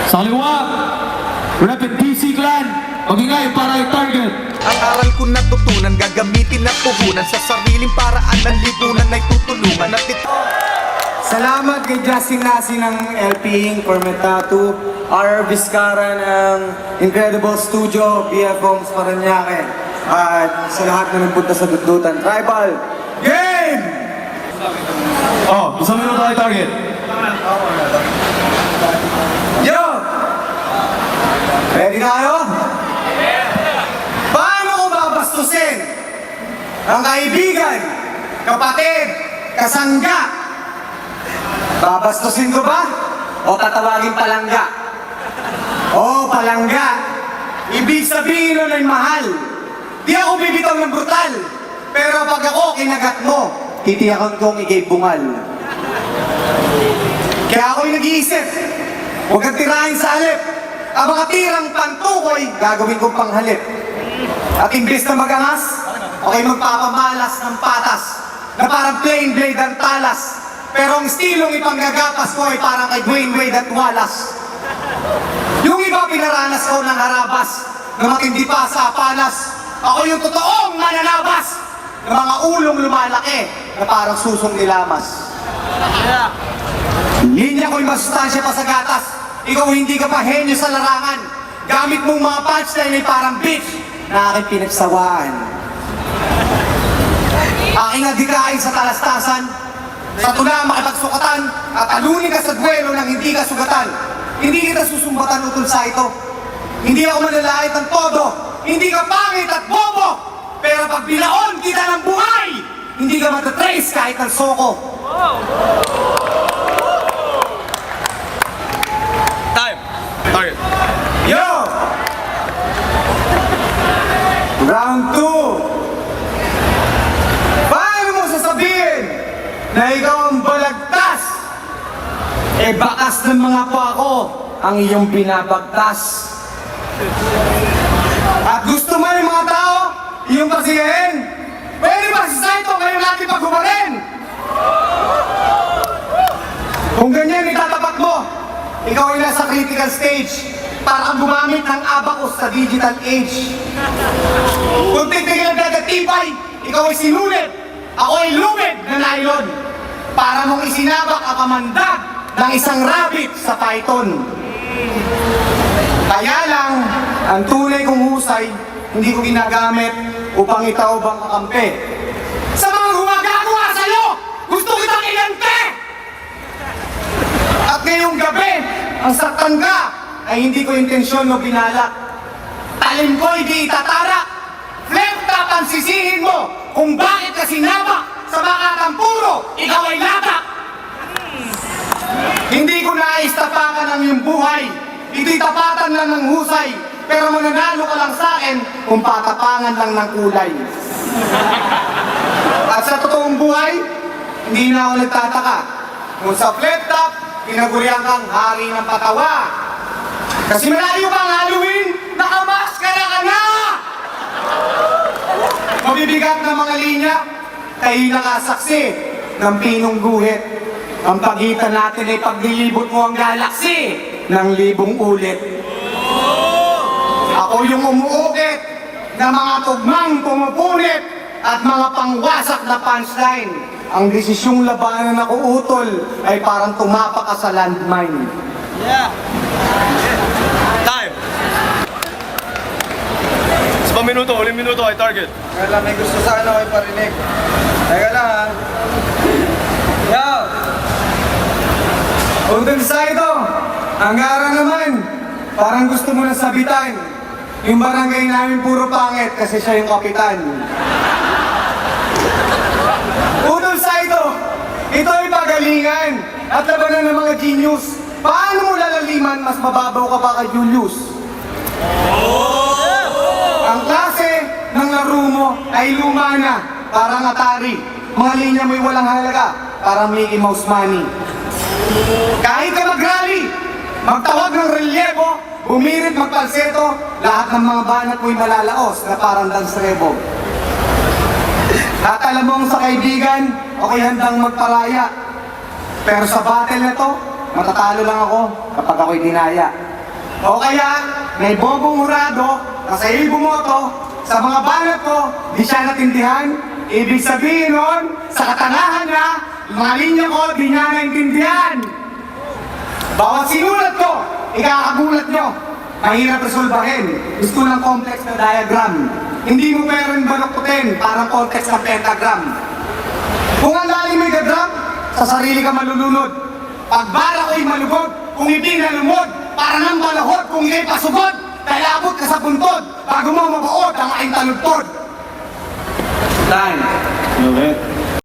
Sa kaliwa, Rep and PC Clan, magingay para i-target. Ang aral ko natutunan, gagamitin at puhunan sa sariling paraan ng lipunan ay tutulungan at ito. Salamat kay Justin Nasi ng LP Inc. Formentatu, R. Vizcara ng Incredible Studio, BF Homes Paranaque, at sa lahat na nagpunta sa Dudutan Tribal Game! Oh, isang minuto ay target. Yo! Ready tayo? Paano ko babastusin ang kaibigan, kapatid, kasangga? Babastusin ko ba? O tatawagin palangga? O palangga. Ibig sabihin nun ay mahal. Di ako bibitaw ng brutal. Pero pag ako kinagat mo, titiyakan kong ikay bungal. Kaya ako'y nag-iisip, huwag kang tirahin sa halip. Ang mga tirang pantukoy, gagawin kong panghalip. At imbes na magangas, ako'y magpapamalas ng patas na parang plain blade ang talas. Pero ang estilong ipanggagapas ko ay parang kay Dwayne Wade at Wallace. Yung iba pinaranas ko ng harabas na matindi pa sa palas. Ako yung totoong mananabas na mga ulong lumalaki na parang susong nilamas. Linya ko'y masustansya pa sa gatas. Ikaw hindi ka pa henyo sa larangan. Gamit mong mga punchline ay parang bitch na aking pinagsawaan. Aking adikain sa talastasan, sa tula makipagsukatan at alunin ka sa duelo nang hindi ka sugatan. Hindi kita susumbatan utol sa ito. Hindi ako manlalait ng todo. Hindi ka pangit at bobo. Pero pag binaon kita ng buhay, hindi ka matatrace kahit ng soko. Time! Target! Yo! Round 2. Paano mo sasabihin na ikaw ang balagtas? Eh bakas ng mga po ako ang iyong binabagtas. At gusto mo yung mga tao, iyong pasigahin? Pwede ba si Saito kayo natin paghubarin? Kung ganyan itatapat mo, ikaw ay nasa critical stage para kang gumamit ng abacus sa digital age. Kung titigil ang dagatibay, ikaw ay sinulit, ako ay lumid na nylon. Para mong isinabak ang kamandag ng isang rabbit sa python. Kaya lang, ang tunay kong husay, hindi ko ginagamit upang itaob ang kakampi. Sa mga gumagawa sa'yo, gusto kitang ilante! At ngayong gabi, ang saktan ka ay hindi ko intensyon o binalak. Talim ko'y di itatarak. Flip top ang sisihin mo kung bakit ka sinabak sa mga kampuro, ikaw ay latak. Hindi ko nais tapakan ang iyong buhay. Ito'y tapatan lang ng husay. Pero mananalo ka lang sa akin kung patapangan lang ng kulay. At sa totoong buhay, hindi na ako nagtataka. Kung sa flip top, pinagurihan kang hari ng patawa. Kasi malayo kang Halloween, nakamaskara ka na! Mabibigat na mga linya, kayo nakasaksi ng pinong guhit. Ang pagitan natin ay paglilibot mo ang galaksi ng libong ulit. Ako yung umuukit na mga tugmang pumupunit at mga pangwasak na punchline. Ang desisyong labanan ako utol ay parang tumapak ka sa landmine. Yeah! Time! Sa minuto, uling minuto ay target. Kaya lang may gusto sana ako iparinig. Teka lang ha. Yo! Utol sa ito, ang gara naman, parang gusto mo na sabitan. Yung barangay namin puro pangit kasi siya yung kapitan. Utol sa ito ay pagalingan at labanan ng mga genius. Paano mo lalaliman mas mababaw ka pa kay Julius? Ang klase ng laro mo ay luma na, parang Atari. Mga linya mo'y walang halaga, parang Mickey Mouse Money. Kahit ka mag-rally, magtawag ng relievo, bumirit magpalseto, lahat ng mga banat mo'y malalaos na parang dansrebo. At alam mong sa kaibigan, ako'y handang magparaya. Pero sa battle na to, matatalo lang ako kapag ako'y dinaya. O kaya, may bobong hurado na sa iyo bumoto, sa mga banat ko, di siya natindihan. Ibig sabihin nun, sa katangahan na, mga linya ko, di niya naintindihan. Bawat sinulat ko, ikakagulat nyo. Mahirap resolbahin. Gusto ng complex na diagram. Hindi mo meron baluktutin, parang context ng pentagram. Kung ang lalim may gadram, sa sarili ka malulunod. Pagbara ko'y malugod, kung hindi nalumod, para nang balahod, kung hindi pasugod, kaya abot ka sa puntod, bago mo mabuod ang aking taludtod. Time. Okay.